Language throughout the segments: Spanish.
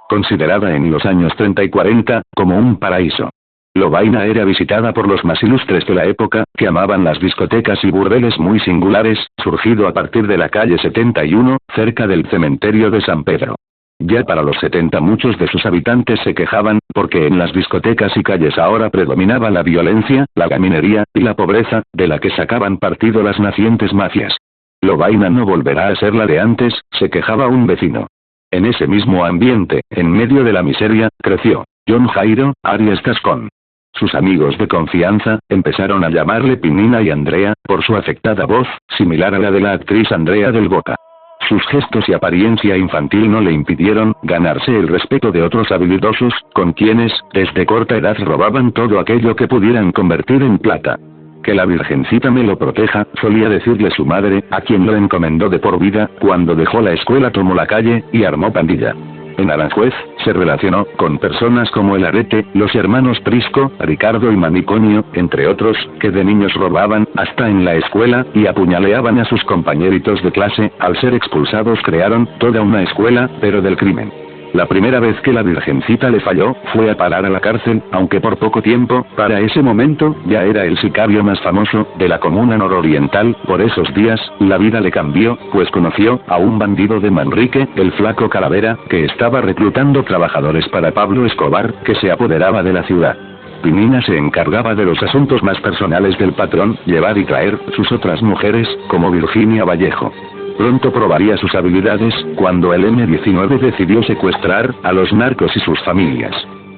considerada en los años 30 y 40 como un paraíso. Lovaina era visitada por los más ilustres de la época, que amaban las discotecas y burdeles muy singulares, surgido a partir de la calle 71, cerca del cementerio de San Pedro. Ya para los 70 muchos de sus habitantes se quejaban, porque en las discotecas y calles ahora predominaba la violencia, la gaminería, y la pobreza, de la que sacaban partido las nacientes mafias. Lovaina no volverá a ser la de antes, se quejaba un vecino. En ese mismo ambiente, en medio de la miseria, creció John Jairo Arias Tascón. Sus amigos de confianza, empezaron a llamarle Pinina y Andrea, por su afectada voz, similar a la de la actriz Andrea del Boca. Sus gestos y apariencia infantil no le impidieron ganarse el respeto de otros habilidosos, con quienes, desde corta edad robaban todo aquello que pudieran convertir en plata. Que la Virgencita me lo proteja, solía decirle su madre, a quien lo encomendó de por vida. Cuando dejó la escuela tomó la calle, y armó pandilla. En Aranjuez, se relacionó con personas como el Arete, los hermanos Prisco, Ricardo y Maniconio, entre otros, que de niños robaban, hasta en la escuela, y apuñaleaban a sus compañeritos de clase. Al ser expulsados crearon toda una escuela, pero del crimen. La primera vez que la Virgencita le falló, fue a parar a la cárcel, aunque por poco tiempo. Para ese momento, ya era el sicario más famoso de la comuna nororiental. Por esos días, la vida le cambió, pues conoció a un bandido de Manrique, el Flaco Calavera, que estaba reclutando trabajadores para Pablo Escobar, que se apoderaba de la ciudad. Pinina se encargaba de los asuntos más personales del patrón, llevar y traer sus otras mujeres, como Virginia Vallejo. Pronto probaría sus habilidades, cuando el M-19 decidió secuestrar a los narcos y sus familias.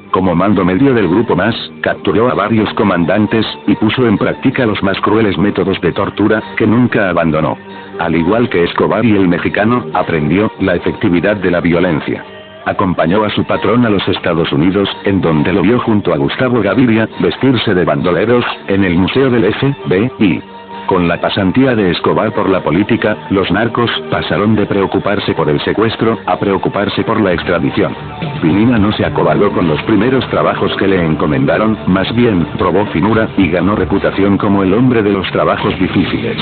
Como mando medio del grupo más, capturó a varios comandantes, y puso en práctica los más crueles métodos de tortura, que nunca abandonó. Al igual que Escobar y el mexicano, aprendió la efectividad de la violencia. Acompañó a su patrón a los Estados Unidos, en donde lo vio junto a Gustavo Gaviria, vestirse de bandoleros, en el Museo del FBI. Con la pasantía de Escobar por la política, los narcos pasaron de preocuparse por el secuestro, a preocuparse por la extradición. Pinina no se acobardó con los primeros trabajos que le encomendaron, más bien, probó finura, y ganó reputación como el hombre de los trabajos difíciles.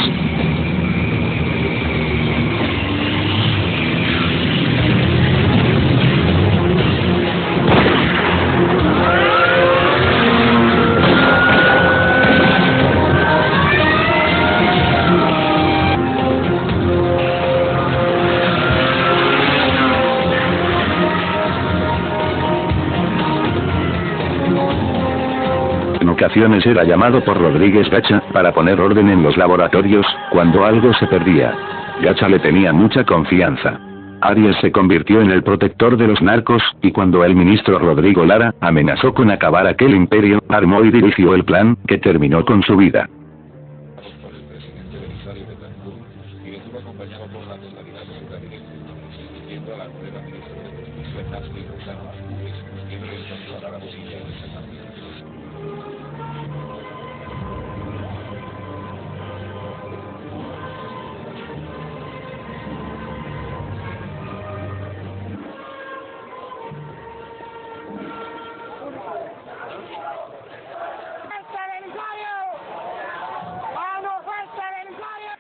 En ocasiones era llamado por Rodríguez Gacha, para poner orden en los laboratorios, cuando algo se perdía. Gacha le tenía mucha confianza. Arias se convirtió en el protector de los narcos, y cuando el ministro Rodrigo Lara amenazó con acabar aquel imperio, armó y dirigió el plan, que terminó con su vida.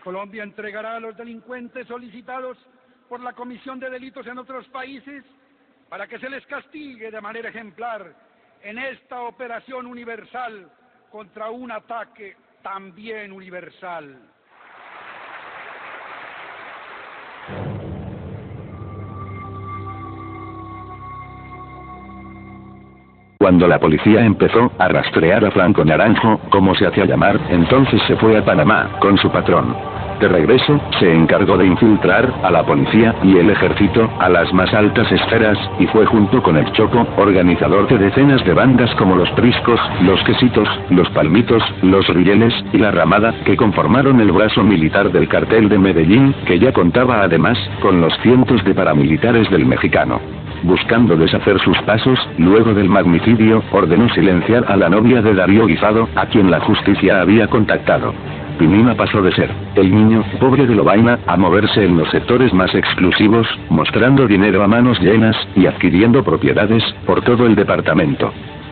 Colombia entregará a los delincuentes solicitados por la Comisión de Delitos en otros países para que se les castigue de manera ejemplar en esta operación universal contra un ataque también universal. Cuando la policía empezó a rastrear a Franco Naranjo, como se hacía llamar, entonces se fue a Panamá, con su patrón. De regreso, se encargó de infiltrar a la policía y el ejército a las más altas esferas, y fue junto con el Choco, organizador de decenas de bandas como los Priscos, los Quesitos, los Palmitos, los Rieles y la Ramada, que conformaron el brazo militar del cartel de Medellín, que ya contaba además con los cientos de paramilitares del mexicano. Buscando deshacer sus pasos, luego del magnicidio, ordenó silenciar a la novia de Darío Guisado, a quien la justicia había contactado. Pinina pasó de ser el niño pobre de Lovaina a moverse en los sectores más exclusivos, mostrando dinero a manos llenas, y adquiriendo propiedades por todo el departamento.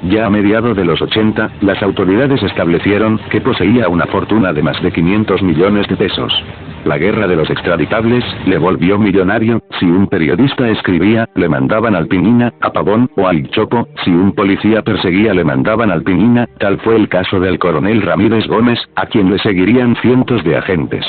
Ya a mediados de los 80, las autoridades establecieron que poseía una fortuna de más de 500 millones de pesos. La guerra de los extraditables le volvió millonario. Si un periodista escribía, le mandaban al Pinina, a Pavón o al Chopo. Si un policía perseguía, le mandaban al Pinina. Tal fue el caso del coronel Ramírez Gómez, a quien le seguirían cientos de agentes.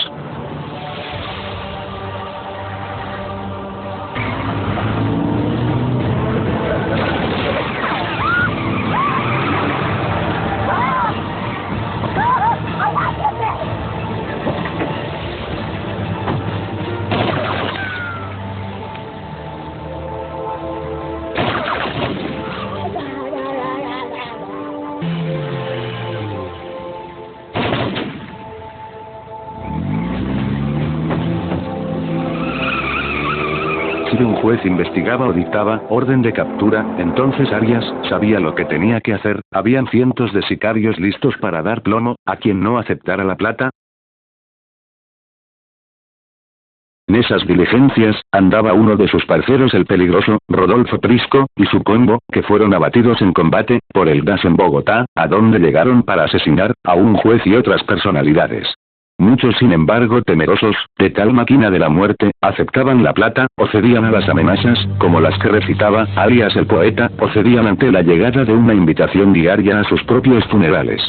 Si un juez investigaba o dictaba orden de captura, entonces Arias sabía lo que tenía que hacer. Habían cientos de sicarios listos para dar plomo a quien no aceptara la plata. En esas diligencias, andaba uno de sus parceros, el peligroso Rodolfo Prisco, y su combo, que fueron abatidos en combate por el DAS en Bogotá, a donde llegaron para asesinar a un juez y otras personalidades. Muchos, sin embargo, temerosos de tal máquina de la muerte, aceptaban la plata, o cedían a las amenazas, como las que recitaba Arias el poeta, o cedían ante la llegada de una invitación diaria a sus propios funerales.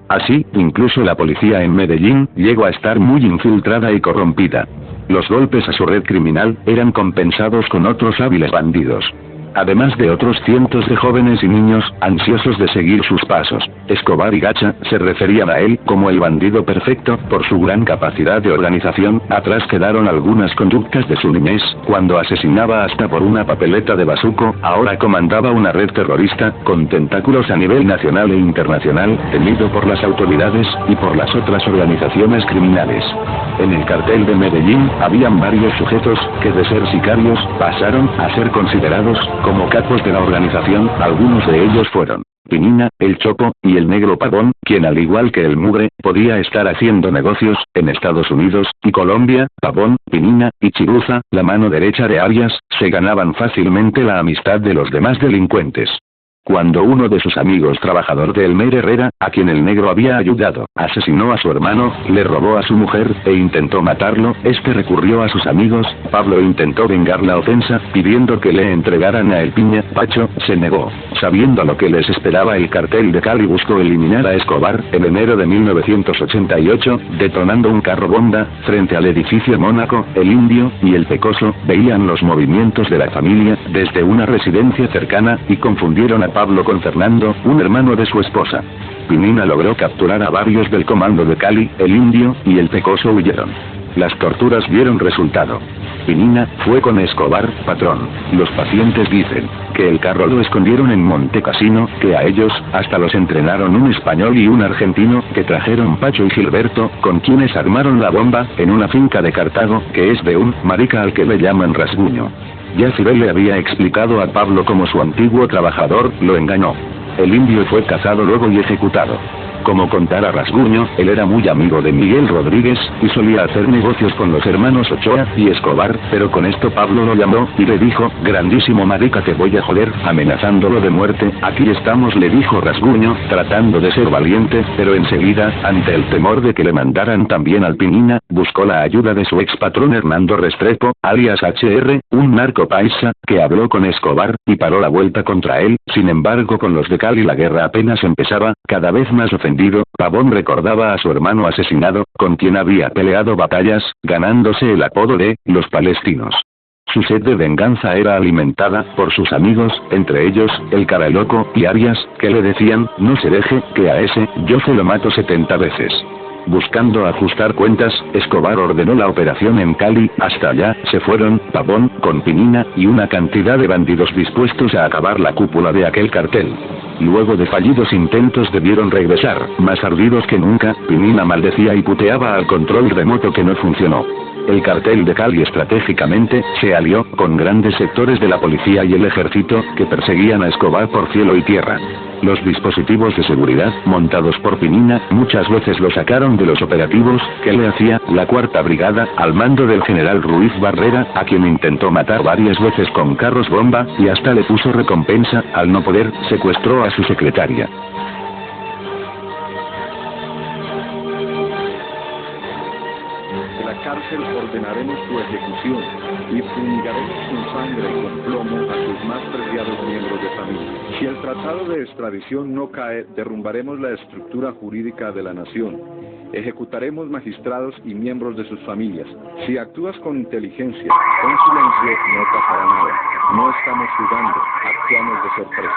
Así, incluso la policía en Medellín llegó a estar muy infiltrada y corrompida. Los golpes a su red criminal eran compensados con otros hábiles bandidos. Además de otros cientos de jóvenes y niños, ansiosos de seguir sus pasos, Escobar y Gacha se referían a él como el bandido perfecto, por su gran capacidad de organización. Atrás quedaron algunas conductas de su niñez, cuando asesinaba hasta por una papeleta de bazuco. Ahora comandaba una red terrorista, con tentáculos a nivel nacional e internacional, temido por las autoridades, y por las otras organizaciones criminales. En el cartel de Medellín, habían varios sujetos, que de ser sicarios, pasaron a ser considerados como capos de la organización. Algunos de ellos fueron Pinina, el Chopo, y el Negro Pavón, quien al igual que el Mugre, podía estar haciendo negocios en Estados Unidos y Colombia. Pavón, Pinina y Chiruza, la mano derecha de Arias, se ganaban fácilmente la amistad de los demás delincuentes. Cuando uno de sus amigos, trabajador de Elmer Herrera, a quien el Negro había ayudado, asesinó a su hermano, le robó a su mujer, e intentó matarlo, este recurrió a sus amigos. Pablo intentó vengar la ofensa, pidiendo que le entregaran a El Piña. Pacho se negó. Sabiendo lo que les esperaba, el cartel de Cali buscó eliminar a Escobar. En enero de 1988, detonando un carro bomba frente al edificio Mónaco, el Indio y el Pecoso veían los movimientos de la familia desde una residencia cercana, y confundieron a Pablo con Fernando, un hermano de su esposa. Pinina logró capturar a varios del comando de Cali. El Indio y el Pecoso huyeron. Las torturas dieron resultado. Pinina fue con Escobar, patrón. Los pacientes dicen que el carro lo escondieron en Monte Cassino, que a ellos hasta los entrenaron un español y un argentino, que trajeron Pacho y Gilberto, con quienes armaron la bomba en una finca de Cartago, que es de un marica al que le llaman Rasguño. Ya Fidel le había explicado a Pablo cómo su antiguo trabajador lo engañó. El Indio fue cazado luego y ejecutado. Como contara Rasguño, él era muy amigo de Miguel Rodríguez, y solía hacer negocios con los hermanos Ochoa y Escobar, pero con esto Pablo lo llamó, y le dijo: grandísimo marica, te voy a joder, amenazándolo de muerte. Aquí estamos, le dijo Rasguño, tratando de ser valiente, pero enseguida, ante el temor de que le mandaran también al Pinina, buscó la ayuda de su ex patrón Hernando Restrepo, alias HR, un narco paisa, que habló con Escobar, y paró la vuelta contra él. Sin embargo, con los de Cali la guerra apenas empezaba. Cada vez más ofendido, Pavón recordaba a su hermano asesinado, con quien había peleado batallas, ganándose el apodo de los palestinos. Su sed de venganza era alimentada por sus amigos, entre ellos, el Caraloco y Arias, que le decían: no se deje, que a ese, yo se lo mato 70 veces. Buscando ajustar cuentas, Escobar ordenó la operación en Cali. Hasta allá se fueron Pavón, con Pinina, y una cantidad de bandidos dispuestos a acabar la cúpula de aquel cartel. Luego de fallidos intentos debieron regresar, más ardidos que nunca. Pinina maldecía y puteaba al control remoto que no funcionó. El cartel de Cali estratégicamente se alió con grandes sectores de la policía y el ejército, que perseguían a Escobar por cielo y tierra. Los dispositivos de seguridad, montados por Pinina, muchas veces lo sacaron de los operativos que le hacía la Cuarta Brigada, al mando del general Ruiz Barrera, a quien intentó matar varias veces con carros bomba, y hasta le puso recompensa. Al no poder, secuestró a su secretaria. De la cárcel ordenaremos tu ejecución y fumigaremos con sangre y con plomo a tus más preciados miembros de familia. Si el tratado de extradición no cae, derrumbaremos la estructura jurídica de la nación. Ejecutaremos magistrados y miembros de sus familias. Si actúas con inteligencia, con silencio, no pasará nada. No estamos jugando, actuamos de sorpresa.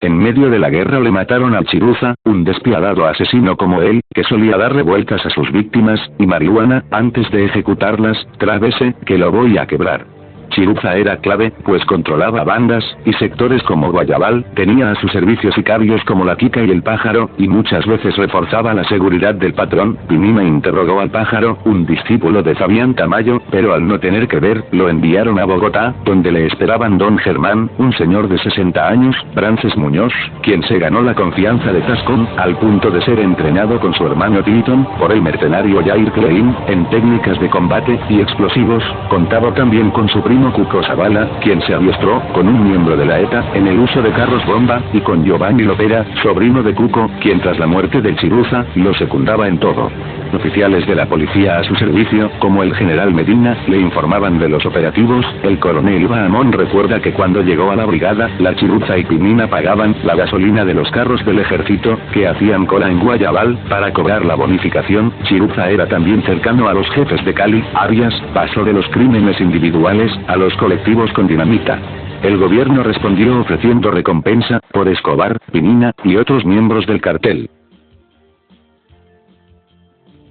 En medio de la guerra le mataron al Chiruza, un despiadado asesino como él, que solía darle vueltas a sus víctimas, y marihuana, antes de ejecutarlas. Trávese, que lo voy a quebrar. Chiruza era clave, pues controlaba bandas y sectores como Guayabal, tenía a su servicio sicarios como la Kika y el Pájaro, y muchas veces reforzaba la seguridad del patrón. Pinina interrogó al Pájaro, un discípulo de Fabián Tamayo, pero al no tener que ver, lo enviaron a Bogotá, donde le esperaban don Germán, un señor de 60 años, Brances Muñoz, quien se ganó la confianza de Tascón, al punto de ser entrenado con su hermano Tilton, por el mercenario Jair Klein, en técnicas de combate y explosivos. Contaba también con su primo Cuco Zavala, quien se adiestró, con un miembro de la ETA, en el uso de carros bomba, y con Giovanni Lopera, sobrino de Cuco, quien tras la muerte del Chiruza, lo secundaba en todo. Oficiales de la policía a su servicio, como el general Medina, le informaban de los operativos. El coronel Bahamón recuerda que cuando llegó a la brigada, la Chiruza y Pinina pagaban la gasolina de los carros del ejército, que hacían cola en Guayabal, para cobrar la bonificación. Chiruza era también cercano a los jefes de Cali, Arias, pasó de los crímenes individuales a los colectivos con dinamita. El gobierno respondió ofreciendo recompensa por Escobar, Pinina y otros miembros del cartel.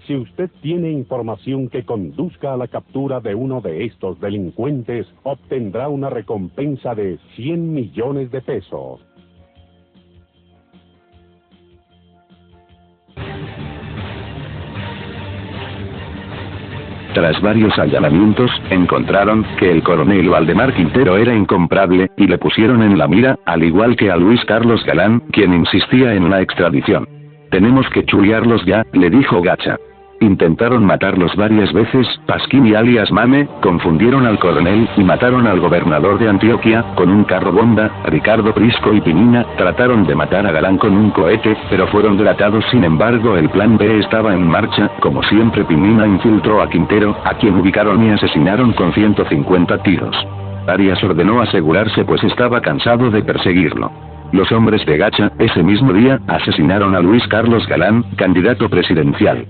Si usted tiene información que conduzca a la captura de uno de estos delincuentes, obtendrá una recompensa de 100 millones de pesos. Tras varios allanamientos, encontraron que el coronel Valdemar Quintero era incomparable, y le pusieron en la mira, al igual que a Luis Carlos Galán, quien insistía en la extradición. Tenemos que chulearlos ya, le dijo Gacha. Intentaron matarlos varias veces. Pasquín y alias Mame confundieron al coronel y mataron al gobernador de Antioquia con un carro bomba. Ricardo Prisco y Pinina trataron de matar a Galán con un cohete, pero fueron delatados. Sin embargo, el plan B estaba en marcha. Como siempre, Pinina infiltró a Quintero, a quien ubicaron y asesinaron con 150 tiros. Arias ordenó asegurarse, pues estaba cansado de perseguirlo. Los hombres de Gacha, ese mismo día, asesinaron a Luis Carlos Galán, candidato presidencial.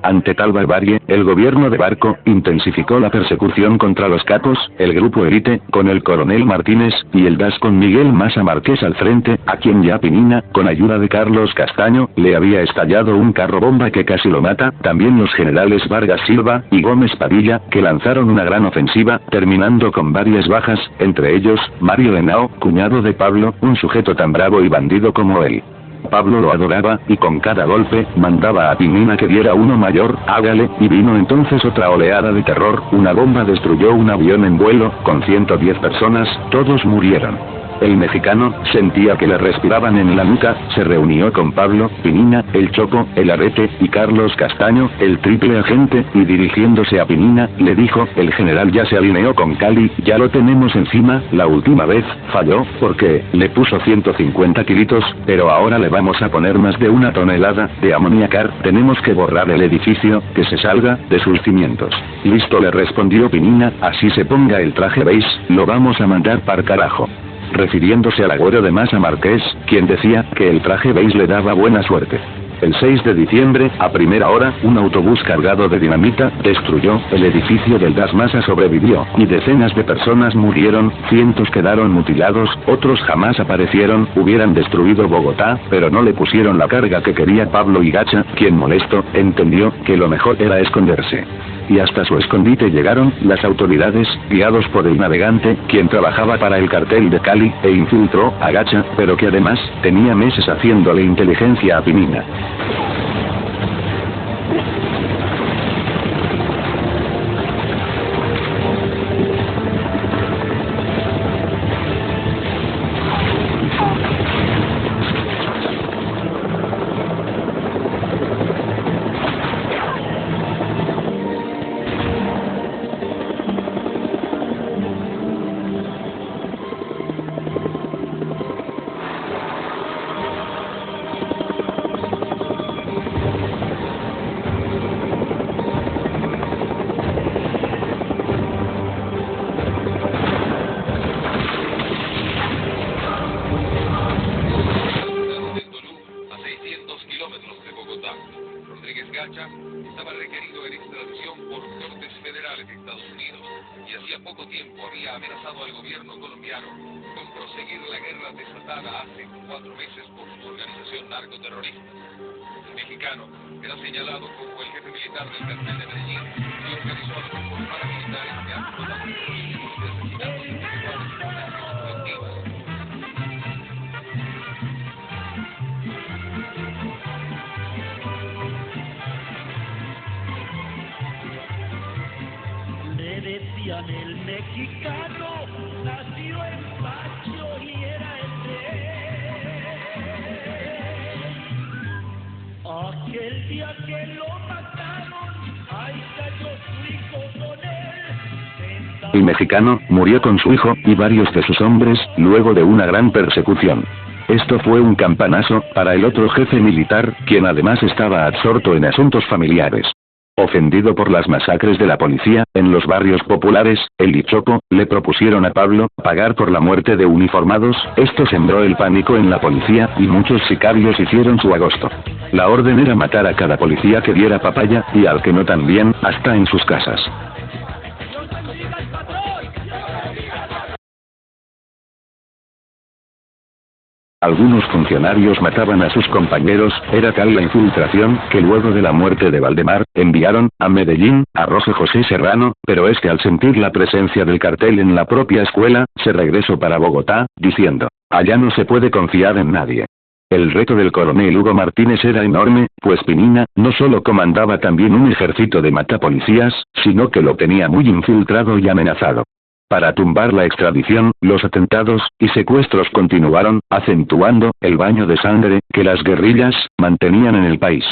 Ante tal barbarie, el gobierno de Barco intensificó la persecución contra los capos, el grupo élite, con el coronel Martínez, y el DAS con Miguel Maza Márquez al frente, a quien ya Pinina, con ayuda de Carlos Castaño, le había estallado un carro bomba que casi lo mata. También los generales Vargas Silva y Gómez Padilla, que lanzaron una gran ofensiva, terminando con varias bajas, entre ellos, Mario Henao, cuñado de Pablo, un sujeto tan bravo y bandido como él. Pablo lo adoraba, y con cada golpe, mandaba a Pinina que diera uno mayor. Hágale, y vino entonces otra oleada de terror. Una bomba destruyó un avión en vuelo, con 110 personas, todos murieron. El mexicano sentía que le respiraban en la nuca. Se reunió con Pablo, Pinina, el Choco, el Arrete, y Carlos Castaño, el triple agente, y dirigiéndose a Pinina, le dijo: el general ya se alineó con Cali, ya lo tenemos encima. La última vez falló, porque le puso 150 kilitos, pero ahora le vamos a poner más de 1 tonelada de amoníacar. Tenemos que borrar el edificio, que se salga de sus cimientos. Listo, le respondió Pinina, así se ponga el traje beige, lo vamos a mandar par carajo. Refiriéndose al agüero de Maza Márquez, quien decía que el traje beige le daba buena suerte. El 6 de diciembre, a primera hora, un autobús cargado de dinamita destruyó el edificio del Das Masa. Sobrevivió, y decenas de personas murieron, cientos quedaron mutilados, otros jamás aparecieron. Hubieran destruido Bogotá, pero no le pusieron la carga que quería Pablo Igacha, quien molesto, entendió que lo mejor era esconderse. Y hasta su escondite llegaron las autoridades, guiados por el navegante, quien trabajaba para el cartel de Cali, e infiltró a Gacha, pero que además, tenía meses haciéndole inteligencia a Pinina. Estaba requerido en extradición por cortes federales de Estados Unidos y hacía poco tiempo había amenazado al gobierno colombiano con proseguir la guerra desatada hace 4 meses por su organización narcoterrorista. El mexicano era señalado como el jefe militar del cartel de Medellín y organizó a los grupos paramilitares que han protagonizado los asesinatos individuales y ataques colectivas. El mexicano nació en Pacho y era el rey. Aquel día que lo mataron, ahí cayó su hijo con él. El mexicano murió con su hijo y varios de sus hombres, luego de una gran persecución. Esto fue un campanazo para el otro jefe militar, quien además estaba absorto en asuntos familiares. Ofendido por las masacres de la policía, en los barrios populares, el Ichopo, le propusieron a Pablo pagar por la muerte de uniformados. Esto sembró el pánico en la policía, y muchos sicarios hicieron su agosto. La orden era matar a cada policía que diera papaya, y al que no también, hasta en sus casas. Algunos funcionarios mataban a sus compañeros, era tal la infiltración, que luego de la muerte de Valdemar, enviaron a Medellín a Roque José Serrano, pero este al sentir la presencia del cartel en la propia escuela, se regresó para Bogotá, diciendo, allá no se puede confiar en nadie. El reto del coronel Hugo Martínez era enorme, pues Pinina no solo comandaba también un ejército de matapolicías, sino que lo tenía muy infiltrado y amenazado. Para tumbar la extradición, los atentados y secuestros continuaron, acentuando el baño de sangre que las guerrillas mantenían en el país.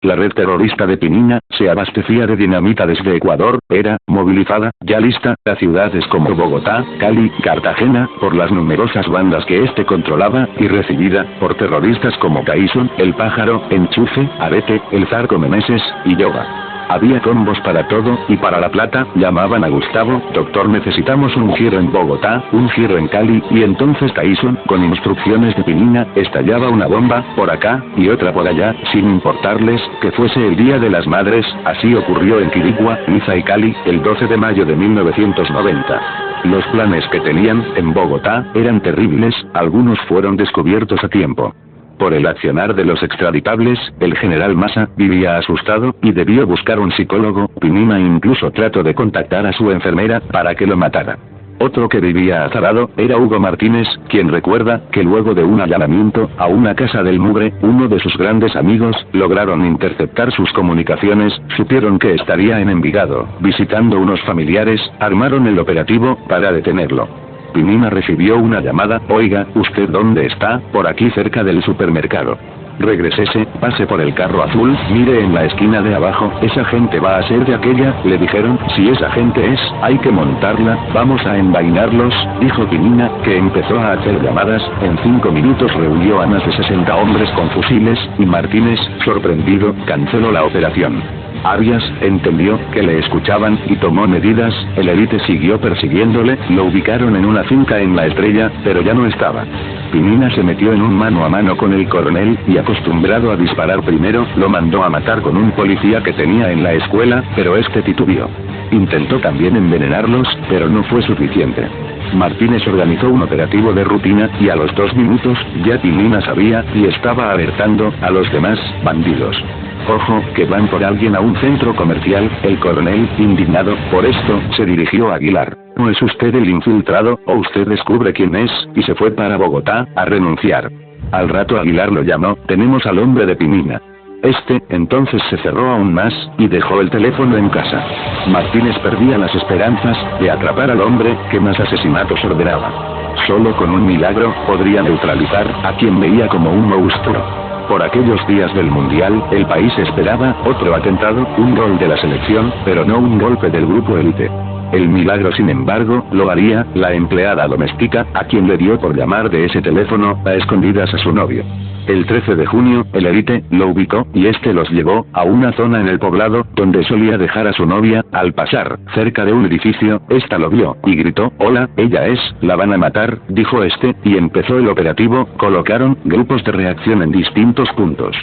La red terrorista de Pinina se abastecía de dinamita desde Ecuador, era movilizada, ya lista, a ciudades como Bogotá, Cali, Cartagena, por las numerosas bandas que este controlaba, y recibida por terroristas como Tyson, El Pájaro, Enchufe, Arete, El Zarco Meneses y Yoba. Había combos para todo, y para la plata, llamaban a Gustavo, doctor necesitamos un giro en Bogotá, un giro en Cali, y entonces Tyson, con instrucciones de Pinina, estallaba una bomba, por acá, y otra por allá, sin importarles que fuese el Día de las Madres. Así ocurrió en Quirigua, Niza y Cali, el 12 de mayo de 1990. Los planes que tenían, en Bogotá, eran terribles, algunos fueron descubiertos a tiempo. Por el accionar de los extraditables, el general Massa vivía asustado, y debió buscar un psicólogo. Pinina incluso trató de contactar a su enfermera para que lo matara. Otro que vivía azarado era Hugo Martínez, quien recuerda que luego de un allanamiento a una casa del Mugre, uno de sus grandes amigos, lograron interceptar sus comunicaciones, supieron que estaría en Envigado, visitando unos familiares, armaron el operativo para detenerlo. Pinina recibió una llamada, oiga, ¿usted dónde está? Por aquí cerca del supermercado. Regrésese, pase por el carro azul, mire en la esquina de abajo, esa gente va a ser de aquella, le dijeron, si esa gente es, hay que montarla, vamos a envainarlos, dijo Pinina, que empezó a hacer llamadas, en 5 minutos reunió a más de 60 hombres con fusiles, y Martínez, sorprendido, canceló la operación. Arias entendió que le escuchaban y tomó medidas. El élite siguió persiguiéndole, lo ubicaron en una finca en La Estrella, pero ya no estaba. Pinina se metió en un mano a mano con el coronel y, acostumbrado a disparar primero, lo mandó a matar con un policía que tenía en la escuela, pero este titubeó. Intentó también envenenarlos, pero no fue suficiente. Martínez organizó un operativo de rutina y a los 2 minutos ya Pinina sabía y estaba alertando a los demás bandidos. Ojo, que van por alguien a un centro comercial. El coronel, indignado por esto, se dirigió a Aguilar. ¿No es usted el infiltrado, o usted descubre quién es? Y se fue para Bogotá, a renunciar. Al rato Aguilar lo llamó, tenemos al hombre de Pinina. Este, entonces se cerró aún más, y dejó el teléfono en casa. Martínez perdía las esperanzas de atrapar al hombre que más asesinatos ordenaba. Solo con un milagro podría neutralizar a quien veía como un monstruo. Por aquellos días del Mundial, el país esperaba otro atentado, un gol de la selección, pero no un golpe del grupo élite. El milagro, sin embargo, lo haría la empleada doméstica, a quien le dio por llamar de ese teléfono a escondidas a su novio. El 13 de junio, el élite lo ubicó, y este los llevó a una zona en el poblado, donde solía dejar a su novia. Al pasar cerca de un edificio, esta lo vio, y gritó, «Hola, ella es, la van a matar», dijo este, y empezó el operativo. Colocaron grupos de reacción en distintos puntos.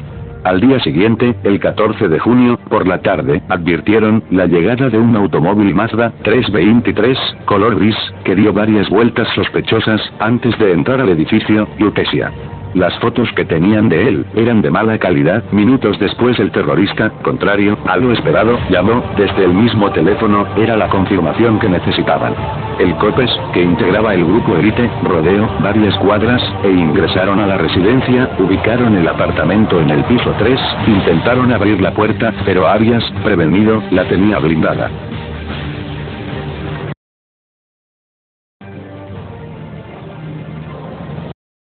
Al día siguiente, el 14 de junio, por la tarde, advirtieron la llegada de un automóvil Mazda 323, color gris, que dio varias vueltas sospechosas antes de entrar al edificio Lutecia. Las fotos que tenían de él eran de mala calidad. Minutos después, el terrorista, contrario a lo esperado, llamó desde el mismo teléfono. Era la confirmación que necesitaban. El COPES, que integraba el grupo élite, rodeó varias cuadras e ingresaron a la residencia. Ubicaron el apartamento en el piso 3, intentaron abrir la puerta, pero Arias, prevenido, la tenía blindada.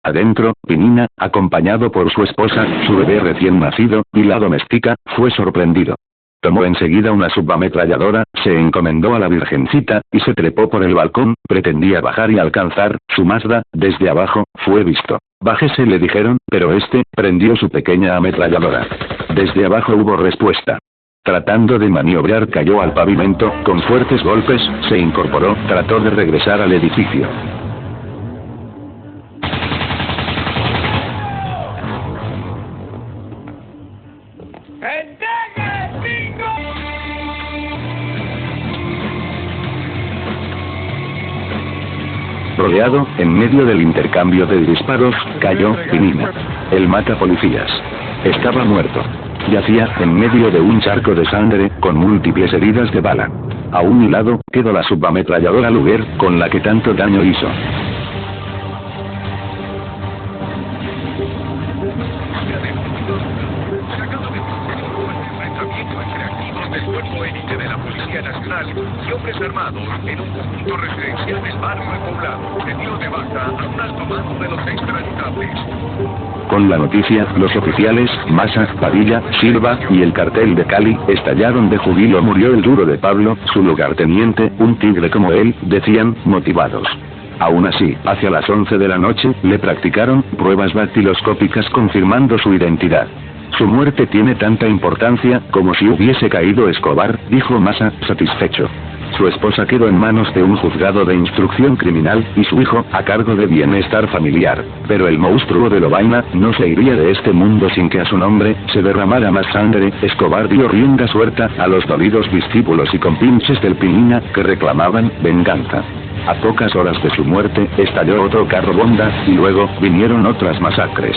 Adentro, Pinina, acompañado por su esposa, su bebé recién nacido, y la doméstica, fue sorprendido. Tomó enseguida una subametralladora, se encomendó a la Virgencita, y se trepó por el balcón. Pretendía bajar y alcanzar su Mazda. Desde abajo, fue visto. «Bájese», le dijeron, pero este prendió su pequeña ametralladora. Desde abajo hubo respuesta. Tratando de maniobrar, cayó al pavimento, con fuertes golpes, se incorporó, trató de regresar al edificio. Rodeado, en medio del intercambio de disparos, cayó Pinina. El matapolicías. Estaba muerto. Yacía en medio de un charco de sangre, con múltiples heridas de bala. A un lado, quedó la subametralladora Luger, con la que tanto daño hizo. Y hombres armados en un conjunto residencial del barrio El Poblado se dio de baja a un alto mando de los extraditables. Con la noticia, los oficiales, Massa, Padilla, Silva, y el cartel de Cali, estallaron de júbilo. Murió el duro de Pablo, su lugarteniente, un tigre como él, decían, motivados. Aún así, hacia las 11 de la noche, le practicaron pruebas dactiloscópicas confirmando su identidad. Su muerte tiene tanta importancia como si hubiese caído Escobar, dijo Massa, satisfecho. Su esposa quedó en manos de un juzgado de instrucción criminal, y su hijo, a cargo de bienestar familiar. Pero el monstruo de Lovaina no se iría de este mundo sin que a su nombre se derramara más sangre. Escobar dio rienda suelta a los dolidos discípulos y compinches del Pinina, que reclamaban venganza. A pocas horas de su muerte, estalló otro carro bomba, y luego vinieron otras masacres.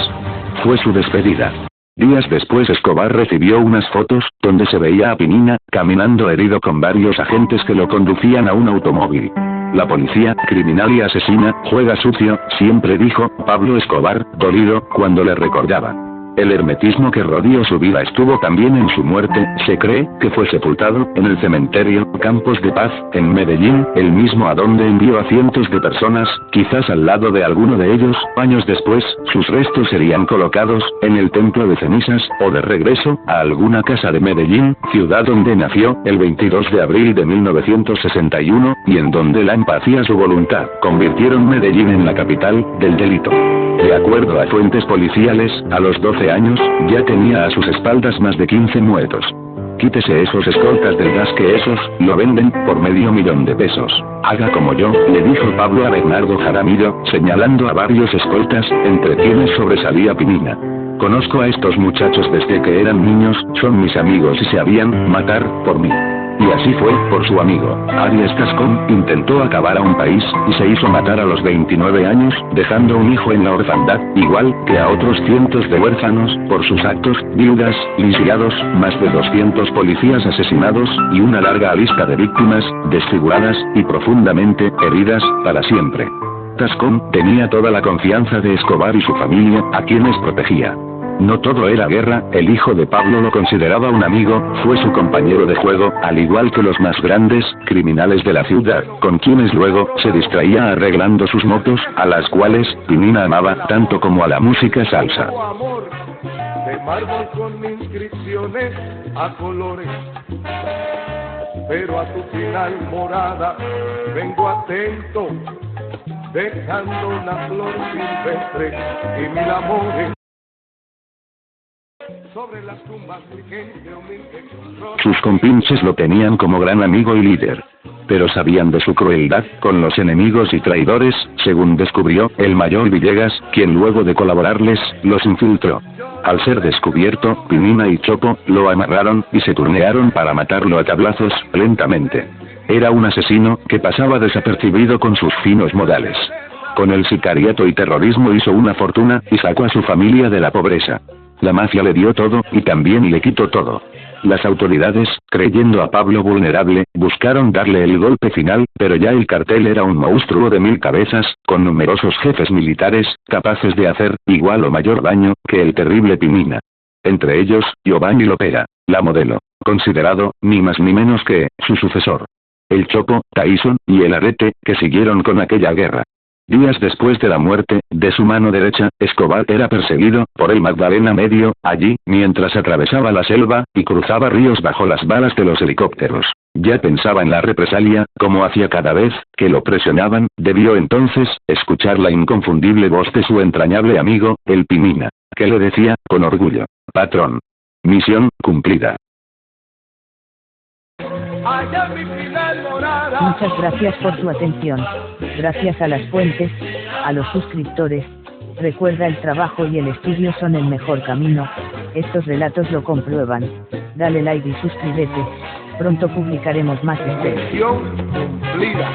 Fue su despedida. Días después, Escobar recibió unas fotos, donde se veía a Pinina, caminando herido con varios agentes que lo conducían a un automóvil. La policía, criminal y asesina, juega sucio, siempre dijo Pablo Escobar, dolido, cuando le recordaba. El hermetismo que rodeó su vida estuvo también en su muerte. Se cree que fue sepultado en el cementerio Campos de Paz, en Medellín, el mismo a donde envió a cientos de personas. Quizás al lado de alguno de ellos. Años después, sus restos serían colocados en el templo de cenizas, o de regreso a alguna casa de Medellín, ciudad donde nació el 22 de abril de 1961, y en donde la empatía, su voluntad, convirtieron Medellín en la capital del delito. De acuerdo a fuentes policiales, a los 12 años, ya tenía a sus espaldas más de 15 muertos. Quítese esos escoltas del gas que esos, lo venden, por $500,000 Haga como yo, le dijo Pablo a Bernardo Jaramillo, señalando a varios escoltas, entre quienes sobresalía Pinina. Conozco a estos muchachos desde que eran niños, son mis amigos y se habían matar por mí. Y así fue, por su amigo. Arias Tascón intentó acabar a un país, y se hizo matar a los 29 años, dejando un hijo en la orfandad, igual que a otros cientos de huérfanos, por sus actos, viudas, lisiados, más de 200 policías asesinados, y una larga lista de víctimas, desfiguradas, y profundamente heridas, para siempre. Tascón tenía toda la confianza de Escobar y su familia, a quienes protegía. No todo era guerra, el hijo de Pablo lo consideraba un amigo, fue su compañero de juego, al igual que los más grandes criminales de la ciudad, con quienes luego se distraía arreglando sus motos, a las cuales Pinina amaba tanto como a la música salsa. De mármol con inscripciones a colores, pero a tu final morada vengo atento, dejando una flor silvestre y mil amores. Sus compinches lo tenían como gran amigo y líder. Pero sabían de su crueldad con los enemigos y traidores, según descubrió el mayor Villegas, quien luego de colaborarles, los infiltró. Al ser descubierto, Pinina y Chopo lo amarraron y se turnearon para matarlo a tablazos, lentamente. Era un asesino que pasaba desapercibido con sus finos modales. Con el sicariato y terrorismo hizo una fortuna y sacó a su familia de la pobreza. La mafia le dio todo, y también le quitó todo. Las autoridades, creyendo a Pablo vulnerable, buscaron darle el golpe final, pero ya el cartel era un monstruo de 1000 cabezas, con numerosos jefes militares, capaces de hacer, igual o mayor daño, que el terrible Pinina. Entre ellos, Giovanni Lopera, la modelo, considerado, ni más ni menos que, su sucesor. El Chopo, Tyson, y el Arete, que siguieron con aquella guerra. Días después de la muerte de su mano derecha, Escobar era perseguido por el Magdalena Medio, allí, mientras atravesaba la selva, y cruzaba ríos bajo las balas de los helicópteros. Ya pensaba en la represalia, como hacía cada vez que lo presionaban, debió entonces escuchar la inconfundible voz de su entrañable amigo, el Pinina, que le decía, con orgullo: patrón. Misión cumplida. Muchas gracias por su atención. Gracias a las fuentes, a los suscriptores. Recuerda, el trabajo y el estudio son el mejor camino. Estos relatos lo comprueban. Dale like y suscríbete. Pronto publicaremos más historias. Misión cumplida.